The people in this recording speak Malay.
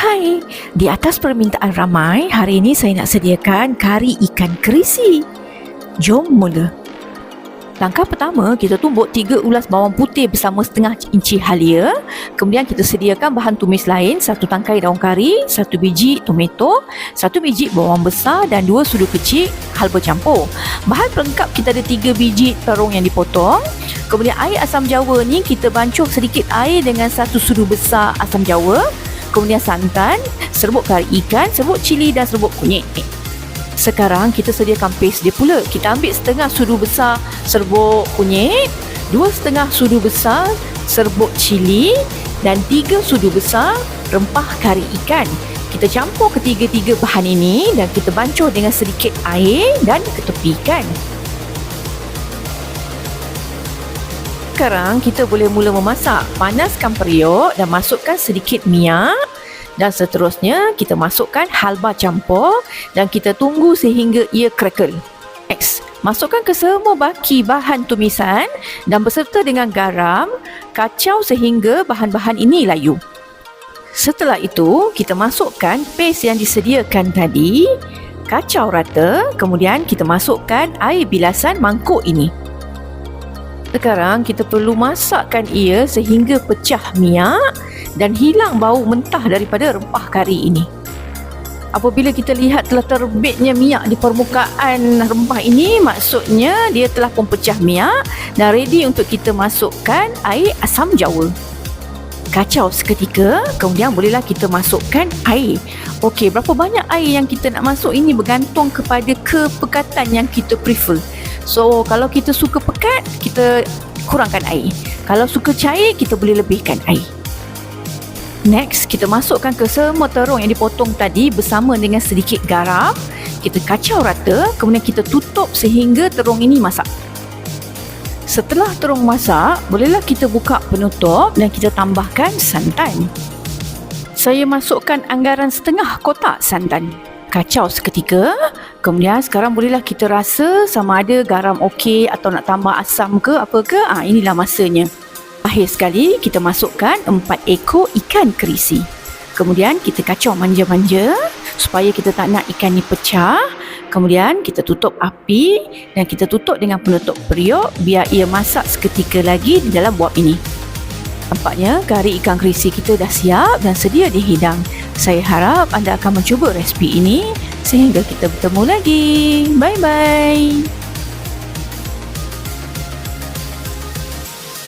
Hai, di atas permintaan ramai, hari ini saya nak sediakan kari ikan kerisi. Jom mula. Langkah pertama, kita tumbuk 3 ulas bawang putih bersama setengah inci halia. Kemudian kita sediakan bahan tumis lain, 1 tangkai daun kari, 1 biji tomato, 1 biji bawang besar dan 2 sudu kecil halba campur. Bahan pelengkap kita ada 3 biji terung yang dipotong. Kemudian air asam jawa ni kita bancuh sedikit air dengan 1 sudu besar asam jawa. Kemudian santan, serbuk kari ikan, serbuk cili dan serbuk kunyit. Sekarang kita sediakan paste dia pula. Kita ambil setengah sudu besar serbuk kunyit, 2,5 sudu besar serbuk cili dan 3 sudu besar rempah kari ikan. Kita campur ketiga-tiga bahan ini dan kita bancuh dengan sedikit air dan ketepikan. Sekarang kita boleh mula memasak. Panaskan periuk dan masukkan sedikit minyak. Dan seterusnya kita masukkan halba campur dan kita tunggu sehingga ia crackle. Next, masukkan ke semua baki bahan tumisan dan berserta dengan garam, kacau sehingga bahan-bahan ini layu. Setelah itu, kita masukkan paste yang disediakan tadi, kacau rata, kemudian kita masukkan air bilasan mangkuk ini. Sekarang kita perlu masakkan ia sehingga pecah minyak dan hilang bau mentah daripada rempah kari ini. Apabila kita lihat telah terbitnya minyak di permukaan rempah ini, maksudnya dia telah pun pecah minyak dan ready untuk kita masukkan air asam jawa. Kacau seketika, kemudian bolehlah kita masukkan air. Okey, berapa banyak air yang kita nak masuk ini bergantung kepada kepekatan yang kita prefer. So, kalau kita suka pekat, kita kurangkan air. Kalau suka cair, kita boleh lebihkan air. Next, kita masukkan ke semua terung yang dipotong tadi bersama dengan sedikit garam. Kita kacau rata, kemudian kita tutup sehingga terung ini masak. Setelah terung masak, bolehlah kita buka penutup dan kita tambahkan santan. Saya masukkan anggaran setengah kotak santan. Kacau seketika, kemudian sekarang bolehlah kita rasa sama ada garam okey atau nak tambah asam ke apa ke. Inilah masanya. Akhir sekali, kita masukkan 4 ekor ikan kerisi. Kemudian kita kacau manja-manja supaya kita tak nak ikan ni pecah. Kemudian kita tutup api dan kita tutup dengan penutup periuk biar ia masak seketika lagi di dalam buap ini. Nampaknya kari ikan kerisi kita dah siap dan sedia dihidang. Saya harap anda akan mencuba resipi ini sehingga kita bertemu lagi. Bye-bye.